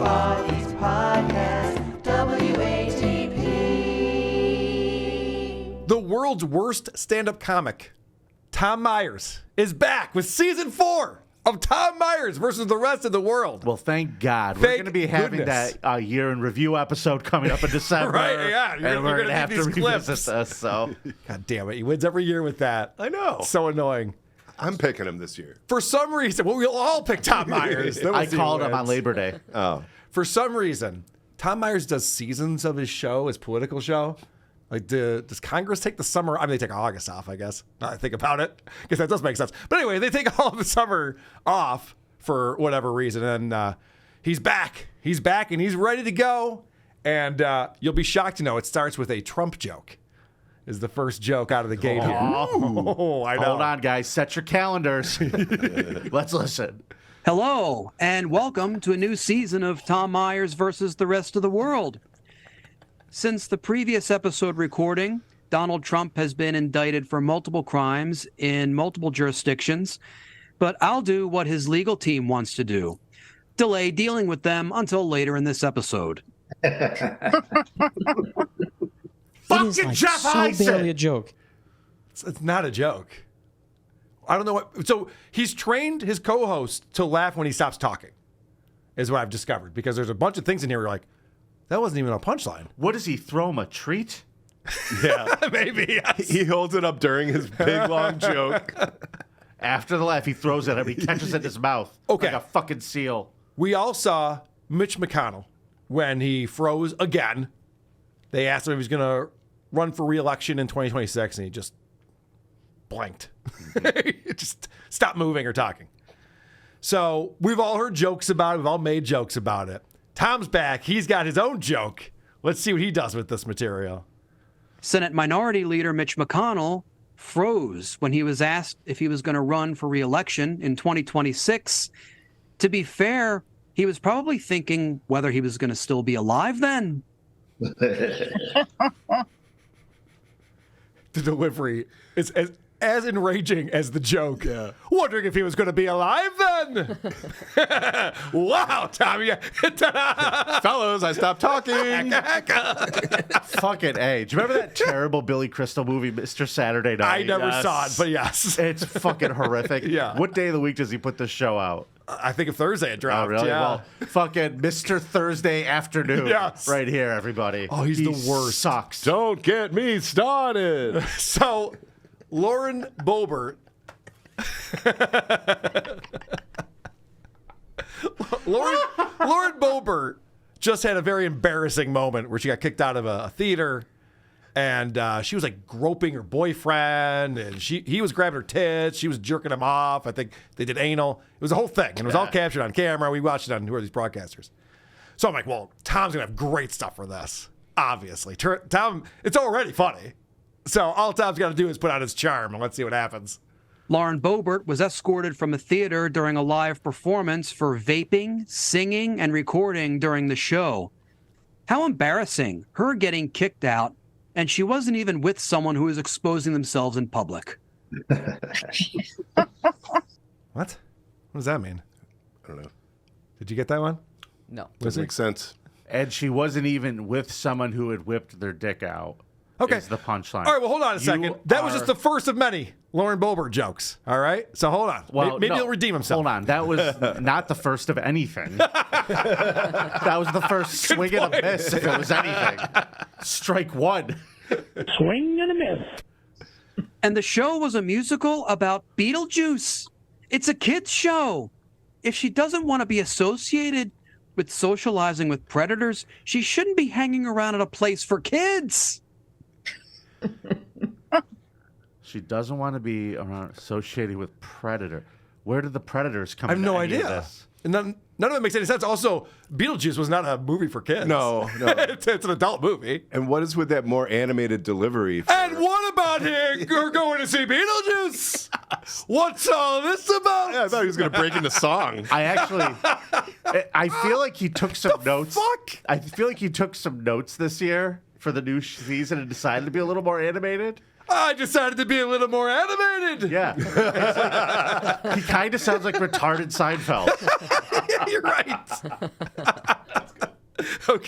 East Podcast, WATP. The world's worst stand-up comic, Tom Myers, is back with season 4 of Tom Myers versus the rest of the world. Well, thank God. We're going to be having goodness. that year in review episode coming up in December. Right, yeah. And we're going to have to revisit clips. this. So. God damn it. He wins every year with that. I know. So annoying. I'm picking him this year. For some reason, well, we'll all pick Tom Myers. Then we'll I see called who him on wins. Labor Day. Oh. For some reason, Tom Myers does seasons of his show, his political show. Like, does Congress take the summer? I mean, they take August off, I guess. Now I think about it, because that does make sense. But anyway, they take all of the summer off for whatever reason, and he's back. He's back, and he's ready to go. And you'll be shocked to know it starts with a Trump joke. Is the first joke out of the gate here. Oh, I know. Hold on, guys. Set your calendars. Let's listen. Hello, and welcome to a new season of Tom Myers versus the rest of the world. Since the previous episode recording, Donald Trump has been indicted for multiple crimes in multiple jurisdictions, but I'll do what his legal team wants to do. Delay dealing with them until later in this episode. Fucking It is like Jeff so Eisen. barely a joke. It's not a joke. I don't know what. So he's trained his co-host to laugh when he stops talking, is what I've discovered. Because there's a bunch of things in here where you're like, that wasn't even a punchline. What does he throw him a treat? Yeah. Maybe. Yes. He holds it up during his big, long joke. After the laugh, he throws it at him. He catches it in his mouth. Okay. Like a fucking seal. We all saw Mitch McConnell when he froze again. They asked him if he was going to run for re-election in 2026, and he just blanked. He just stopped moving or talking. So we've all heard jokes about it. We've all made jokes about it. Tom's back. He's got his own joke. Let's see what he does with this material. Senate Minority Leader Mitch McConnell froze when he was asked if he was going to run for re-election in 2026. To be fair, he was probably thinking whether he was going to still be alive then. The delivery is as enraging as the joke. Yeah. Wondering if he was going to be alive then. Wow, Tommy. Fellows, I stopped talking. Fucking A. Do you remember that terrible Billy Crystal movie, Mr. Saturday Night? I never Yes. saw it, but yes. It's fucking horrific. Yeah. What day of the week does he put this show out? I think of Thursday it dropped. Oh, really? Yeah. Well, fucking Mr. Thursday afternoon. Yes. Right here, everybody. Oh, he's the worst. Sucks. Don't get me started. So, Lauren Boebert. Lauren Boebert just had a very embarrassing moment where she got kicked out of a theater, and she was like groping her boyfriend, and he was grabbing her tits, she was jerking him off. I think they did anal. It was a whole thing, and it was all captured on camera. We watched it on Who Are These Broadcasters? So I'm like, well, Tom's gonna have great stuff for this. Obviously, Tom, it's already funny. So all Tom's got to do is put out his charm, and let's see what happens. Lauren Boebert was escorted from a theater during a live performance for vaping, singing, and recording during the show. How embarrassing, her getting kicked out, and she wasn't even with someone who was exposing themselves in public. What? What does that mean? I don't know. Did you get that one? No. Doesn't make sense. And she wasn't even with someone who had whipped their dick out. Okay. Is the punchline. All right, well, hold on a second. That was just the first of many Lauren Boebert jokes, all right? So hold on. Well, Maybe no, he'll redeem himself. Hold on. That was not the first of anything. That was the first swing and a miss, if it was anything. Strike one. Swing and a miss. And the show was a musical about Beetlejuice. It's a kid's show. If she doesn't want to be associated with socializing with predators, she shouldn't be hanging around at a place for kids. She doesn't want to be around associated with Predator. Where did the Predators come I have into no any of idea. this? And none of it makes any sense. Also, Beetlejuice was not a movie for kids. No. it's an adult movie. And what is with that more animated delivery? And what about here? You're going to see Beetlejuice? What's all this about? Yeah, I thought he was going to break into song. I feel like he took some notes. fuck? I feel like he took some notes this year for the new season and decided to be a little more animated. I decided to be a little more animated. Yeah. He kind of sounds like retarded Seinfeld. You're right.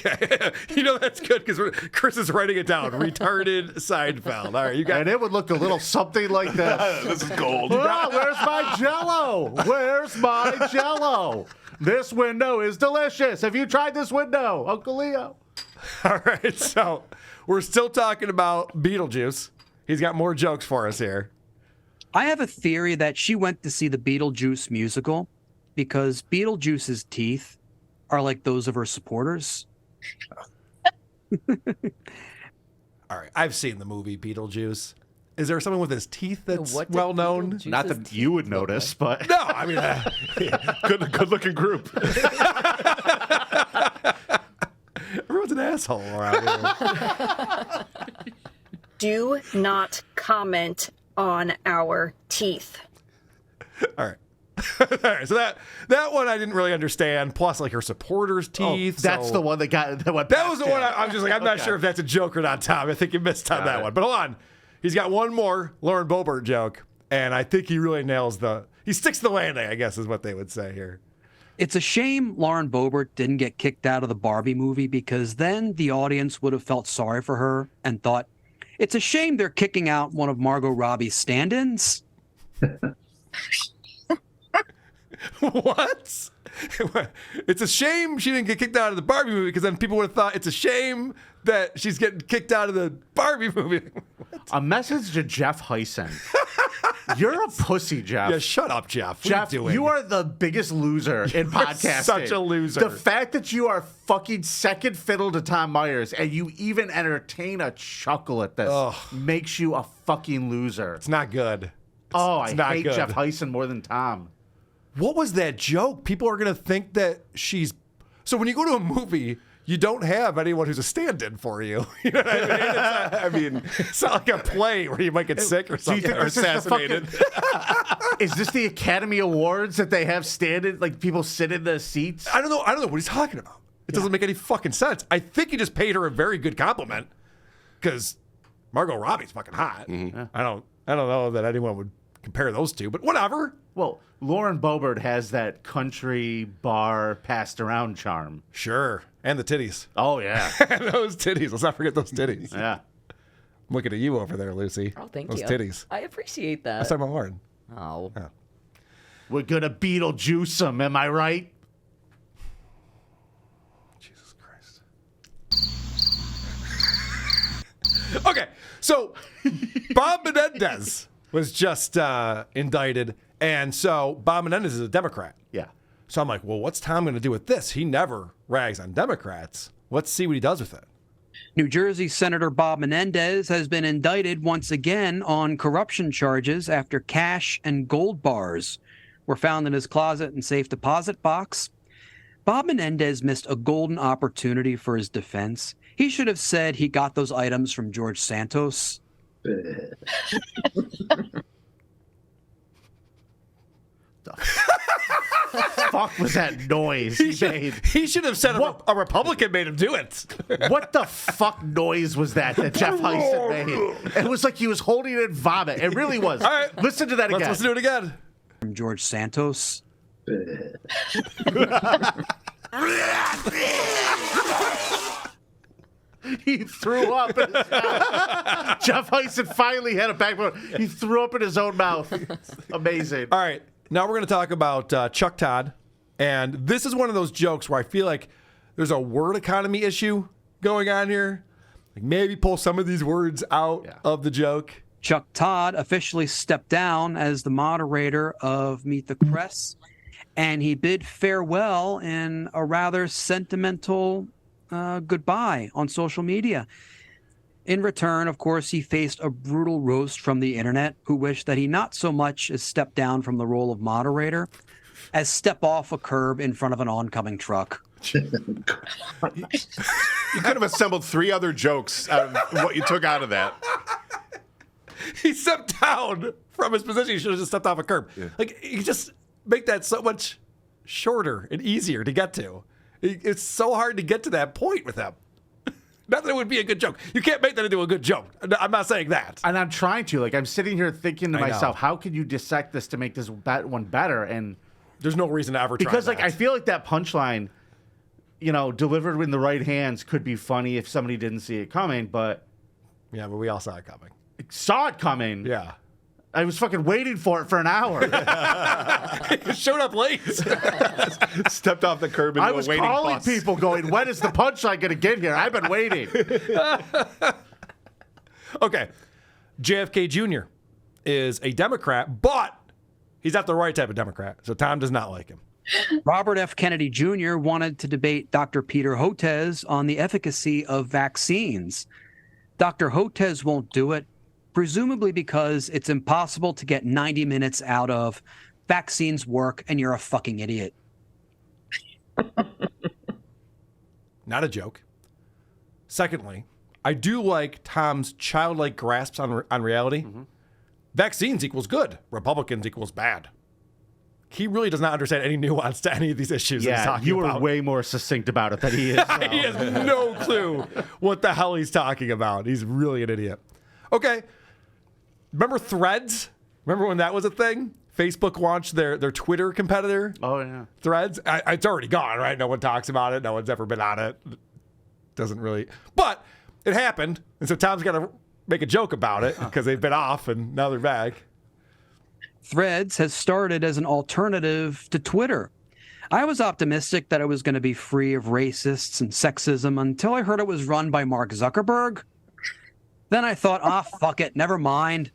Okay. That's good because Chris is writing it down. Retarded Seinfeld. All right, you got And it would look a little something like this. This is gold. Oh, where's my Jell-O? Where's my Jell-O? This window is delicious. Have you tried this window, Uncle Leo? All right, so we're still talking about Beetlejuice. He's got more jokes for us here. I have a theory that she went to see the Beetlejuice musical because Beetlejuice's teeth are like those of her supporters. All right, I've seen the movie Beetlejuice. Is there someone with his teeth that's What did well known? Beetlejuice's Not that you would notice, but No, I mean, Good looking group. everyone's an asshole around here. Do not comment on our teeth. All right. All right, so that one I didn't really understand. Plus, like her supporters' teeth. that's so- the one that went. That was the one I'm just like, I'm not sure if that's a joke or not, Tom. I think you missed on that one. But hold on. He's got one more Lauren Boebert joke, and I think he really nails he sticks the landing, I guess is what they would say here. It's a shame Lauren Boebert didn't get kicked out of the Barbie movie because then the audience would have felt sorry for her and thought, it's a shame they're kicking out one of Margot Robbie's stand-ins. What? It's a shame she didn't get kicked out of the Barbie movie because then people would have thought it's a shame that she's getting kicked out of the Barbie movie. A message to Jeff Heisen. You're a pussy, Jeff. Yeah, shut up, Jeff. What Jeff, are you doing? you are the biggest loser in podcasting. such a loser. The fact that you are fucking second fiddle to Tom Myers and you even entertain a chuckle at this makes you a fucking loser. It's not good. I not hate good. Jeff Heisen more than Tom. What was that joke? People are going to think that she's... So when you go to a movie, you don't have anyone who's a stand-in for you. You know what I mean? It's not like a play where you might get sick or Do you something. think Or this is the assassinated. Is this the Academy Awards that they have standing, like people sit in the seats? I don't know what he's talking about. It doesn't make any fucking sense. I think he just paid her a very good compliment because Margot Robbie's fucking hot. Mm-hmm. I don't know that anyone would compare those two, but whatever. Well, Lauren Boebert has that country bar passed around charm. Sure. And the titties. Oh, yeah. Those titties. Let's not forget those titties. Yeah. I'm looking at you over there, Lucy. Oh, thank those you. titties. I appreciate that. Let's talk about Lauren. Oh. We're going to Beetlejuice them, am I right? Jesus Christ. Okay, so Bob Menendez was just indicted, and so Bob Menendez is a Democrat. Yeah. So I'm like, well, what's Tom going to do with this? He never rags on Democrats. Let's see what he does with it. New Jersey Senator Bob Menendez has been indicted once again on corruption charges after cash and gold bars were found in his closet and safe deposit box. Bob Menendez missed a golden opportunity for his defense. He should have said he got those items from George Santos. Fuck was that noise he made? He should have said a Republican made him do it. What the fuck noise was that Jeff Heisen made? It was like he was holding it in vomit. It really was. All right. Listen to that Let's again. listen to it again. From George Santos. He threw up in his mouth. Jeff Heisen finally had a backbone. He threw up in his own mouth. Amazing. All right. Now we're going to talk about Chuck Todd. And this is one of those jokes where I feel like there's a word economy issue going on here. Like maybe pull some of these words out of the joke. Chuck Todd officially stepped down as the moderator of Meet the Press, and he bid farewell in a rather sentimental goodbye on social media. In return, of course, he faced a brutal roast from the internet, who wished that he not so much as step down from the role of moderator as step off a curb in front of an oncoming truck. You could have assembled 3 other jokes out of what you took out of that. He stepped down from his position. He should have just stepped off a curb. Yeah. Like, you just make that so much shorter and easier to get to. It's so hard to get to that point with him. Not that it would be a good joke. You can't make that into a good joke. I'm not saying that. And I'm trying to. Like, I'm sitting here thinking to I know. myself, how could you dissect this to make this one better? And There's no reason to ever try because, like, that. I feel like that punchline delivered in the right hands could be funny if somebody didn't see it coming, but Yeah, but we all saw it coming. saw it coming. Yeah. I was fucking waiting for it for an hour. It showed up late. Stepped off the curb into I a was waiting calling bus. people going, when is the punchline going to get here? I've been waiting. Okay. JFK Jr. is a Democrat, but he's not the right type of Democrat. So Tom does not like him. Robert F. Kennedy Jr. wanted to debate Dr. Peter Hotez on the efficacy of vaccines. Dr. Hotez won't do it, presumably because it's impossible to get 90 minutes out of vaccines work and you're a fucking idiot. Not a joke. Secondly, I do like Tom's childlike grasps on reality. Mm-hmm. Vaccines equals good. Republicans equals bad. He really does not understand any nuance to any of these issues that he's Yeah, talking you were about. way more succinct about it than he is. So. He has no clue what the hell he's talking about. He's really an idiot. Okay. Remember Threads? Remember when that was a thing? Facebook launched their Twitter competitor, Oh, yeah. Threads. It's already gone, right? No one talks about it. No one's ever been on it. Doesn't really. But it happened. And so Tom's got to make a joke about it because they've been off and now they're back. Threads has started as an alternative to Twitter. I was optimistic that it was going to be free of racists and sexism until I heard it was run by Mark Zuckerberg. Then I thought, fuck it, never mind.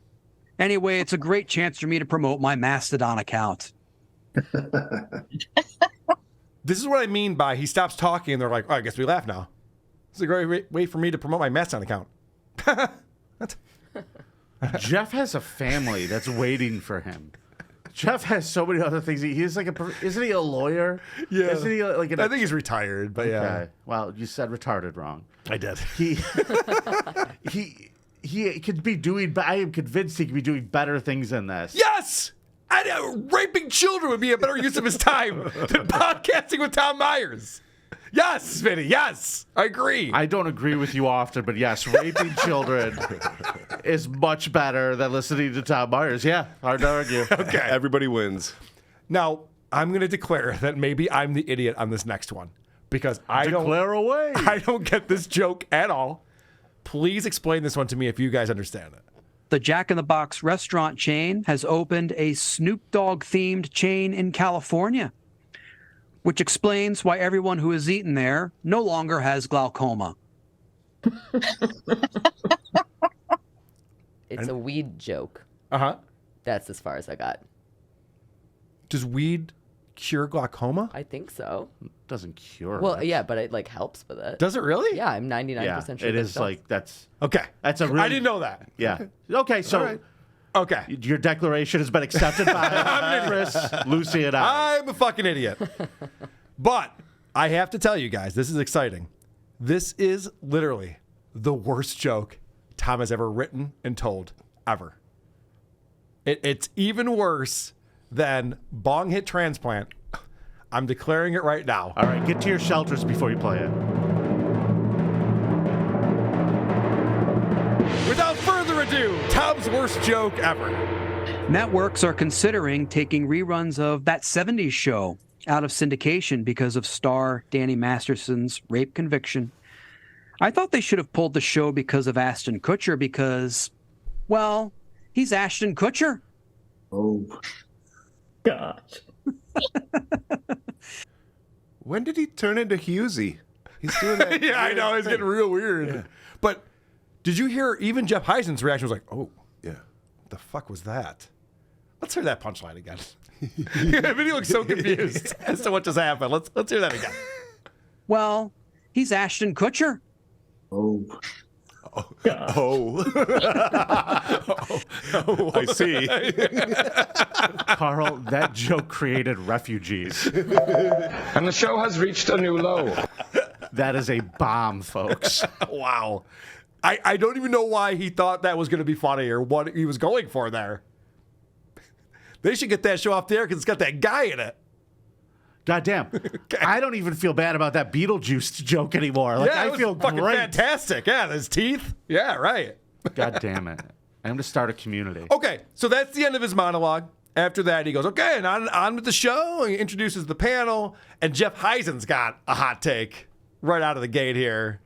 Anyway, it's a great chance for me to promote my Mastodon account. This is what I mean by he stops talking and they're like, oh, I guess we laugh now. It's a great way for me to promote my Mastodon account. Jeff has a family that's waiting for him. Jeff has so many other things. He's like isn't he a lawyer? Yeah. Isn't he like I think he's retired, but yeah. Okay. Well, you said retarded wrong. I did. He could be doing. I am convinced he could be doing better things than this. Yes! Raping children would be a better use of his time than podcasting with Tom Myers. Yes, Vinny, yes. I agree. I don't agree with you often, but yes, raping children is much better than listening to Tom Myers. Yeah, hard to argue. Okay. Everybody wins. Now, I'm going to declare that maybe I'm the idiot on this next one because I away. don't get this joke at all. Please explain this one to me if you guys understand it. The Jack in the Box restaurant chain has opened a Snoop Dogg themed chain in California, which explains why everyone who has eaten there no longer has glaucoma. It's a weed joke. Uh-huh. That's as far as I got. Does weed cure glaucoma? I think so. Doesn't cure. Well, it. yeah, but it like helps with it. Does it really? Yeah, I'm 99% Yeah, sure. it that is does. like that's. Okay. That's a really, I didn't know that. Yeah. Okay, so All right. Okay. your declaration has been accepted by Chris, Lucy, and I. I'm a fucking idiot. But I have to tell you guys, this is exciting. This is literally the worst joke Tom has ever written and told, ever. It's even worse than Bong Hit Transplant. I'm declaring it right now. All right, get to your shelters before you play it. Without further ado, Tom's worst joke ever. Networks are considering taking reruns of That 70s Show out of syndication because of star Danny Masterson's rape conviction. I thought they should have pulled the show because of Ashton Kutcher because, well, he's Ashton Kutcher. Oh, God. When did he turn into Husey? He's doing that. Yeah, I weird know. It's thing. getting real weird. Yeah. But did you hear even Jeff Heisen's reaction was like, oh, Yeah. what the fuck was that? Let's hear that punchline again. He looks so confused as to what just happened. Let's hear that again. Well, he's Ashton Kutcher. Oh, Oh. I see. Carl, that joke created refugees. And the show has reached a new low. That is a bomb, folks. Wow. I don't even know why he thought that was going to be funny or what he was going for there. They should get that show off the air because it's got that guy in it. Goddamn. I don't even feel bad about that Beetlejuice joke anymore. Like, yeah, it I was feel fucking great. fantastic. Yeah, his teeth. Yeah, right. God damn it. I'm going to start a community. Okay, so that's the end of his monologue. After that, he goes, okay, and on with the show. He introduces the panel, and Jeff Heisen's got a hot take right out of the gate here.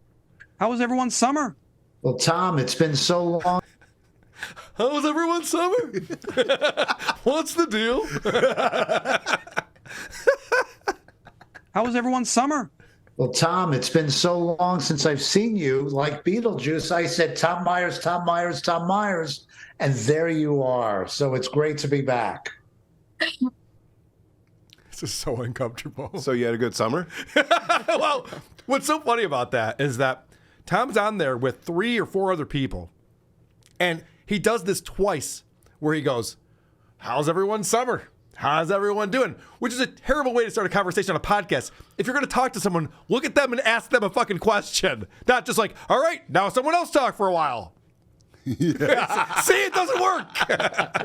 How was everyone's summer? Well, Tom, it's been so long. How was everyone's summer? What's the deal? How was everyone's summer? Well, Tom, it's been so long since I've seen you. Like Beetlejuice, I said, Tom Myers, Tom Myers, Tom Myers. And there you are. So it's great to be back. This is so uncomfortable. So you had a good summer? Well, what's so funny about that is that Tom's on there with 3 or 4 other people. And he does this twice where he goes, how's everyone's summer? How's everyone doing? Which is a terrible way to start a conversation on a podcast. If you're going to talk to someone, look at them and ask them a fucking question. Not just like, all right, now someone else talk for a while. Yeah. See, it doesn't work.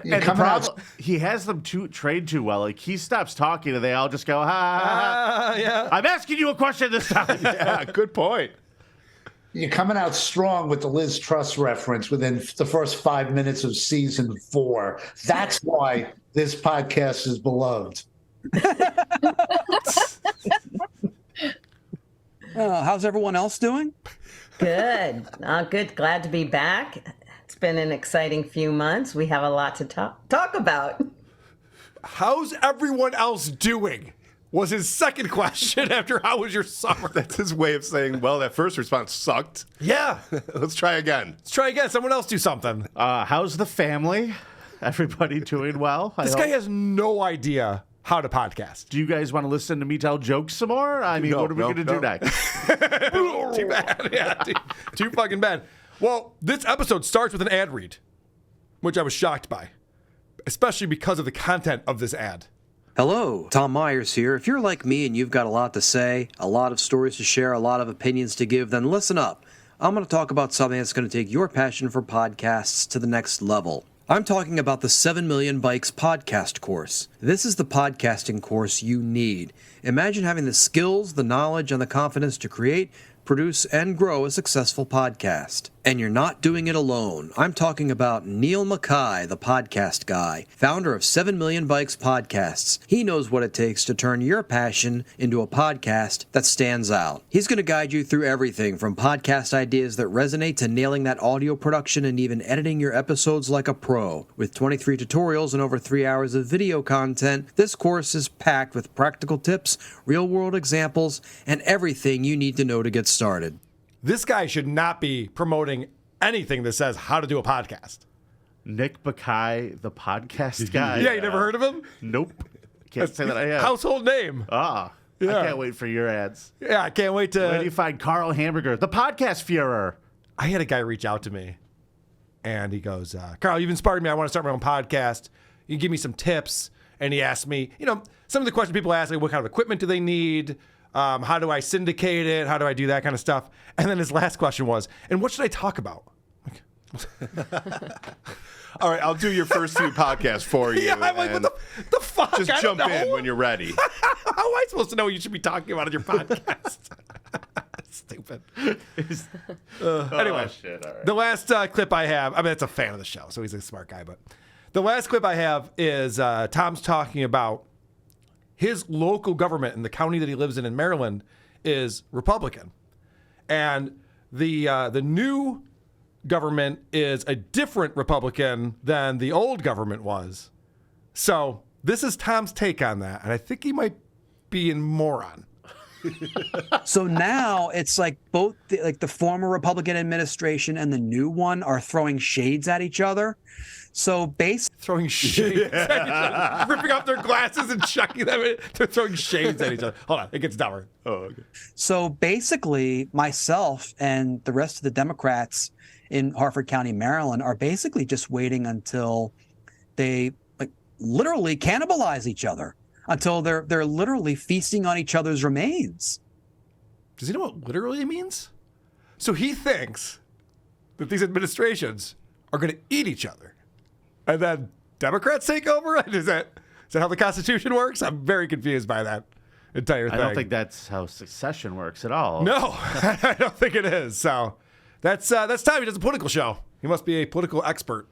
And the problem, he has them trained too well. Like, he stops talking and they all just go, ha, ha, ha. Yeah. I'm asking you a question this time. Yeah, good point. You're coming out strong with the Liz Truss reference within the first 5 minutes of season 4. That's why this podcast is beloved. How's everyone else doing? Good. Good. Glad to be back. It's been an exciting few months. We have a lot to talk about. How's everyone else doing? Was his second question after how was your summer? That's his way of saying, well, that first response sucked. Yeah. Let's try again. Let's try again. Someone else do something. How's the family? Everybody doing well? This guy has no idea how to podcast. Do you guys want to listen to me tell jokes some more? I mean, what are we going to do next? Too bad. Yeah, too fucking bad. Well, this episode starts with an ad read, which I was shocked by, especially because of the content of this ad. Hello, Tom Myers here. If you're like me and you've got a lot to say, a lot of stories to share, a lot of opinions to give, then listen up. I'm going to talk about something that's going to take your passion for podcasts to the next level. I'm talking about the 7 Million Bikes podcast course. This is the podcasting course you need. Imagine having the skills, the knowledge, and the confidence to create, produce, and grow a successful podcast. And you're not doing it alone. I'm talking about Neil Mackay, the podcast guy, founder of 7 Million Bikes podcasts. He knows what it takes to turn your passion into a podcast that stands out. He's going to guide you through everything from podcast ideas that resonate to nailing that audio production and even editing your episodes like a pro. With 23 tutorials and over 3 hours of video content, this course is packed with practical tips, real-world examples, and everything you need to know to get started. This guy should not be promoting anything that says how to do a podcast. Nick Mackay, the podcast guy. Yeah, you never heard of him? Nope. Can't say that I have. Household name. Yeah. I can't wait for your ads. Yeah, I can't wait to... Where do you find Carl Hamburger, the podcast Führer? I had a guy reach out to me, and he goes, Carl, you've inspired me. I want to start my own podcast. You can give me some tips. And he asked me, some of the questions people ask, like, what kind of equipment do they need? How do I syndicate it? How do I do that kind of stuff? And then his last question was, and what should I talk about? All right, I'll do your first few podcasts for you. Yeah, I'm like, what the fuck? Just jump in when you're ready. How am I supposed to know what you should be talking about in your podcast? Stupid. Anyway, shit, all right. The last clip I have, it's a fan of the show, so he's a smart guy, but the last clip I have is Tom's talking about his local government in the county that he lives in Maryland is Republican. And the new government is a different Republican than the old government was. So this is Tom's take on that. And I think he might be a moron. So now it's like both the former Republican administration and the new one are throwing shades at each other. So basically, throwing shades at each other, ripping off their glasses and chucking them in. They're throwing shades at each other. Hold on, it gets dumber. Oh, okay. So basically, myself and the rest of the Democrats in Harford County, Maryland, are basically just waiting until they literally cannibalize each other, until they're literally feasting on each other's remains. Does he know what literally means? So he thinks that these administrations are going to eat each other, and then Democrats take over? Is that how the Constitution works? I'm very confused by that entire thing. I don't think that's how succession works at all. No, I don't think it is. So that's Tom. He does a political show. He must be a political expert.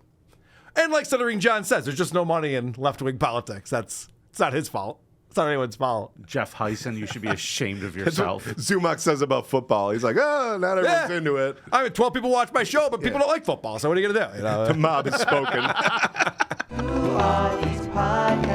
And like Stuttering John says, there's just no money in left-wing politics. It's not his fault. It's not anyone's fault. Jeff Heisen, you should be ashamed of yourself. Zumock says about football. He's like, oh, not everyone's into it. I mean, 12 people watch my show, but people don't like football. So what are you going to do? The mob has spoken. Who are these podcasts?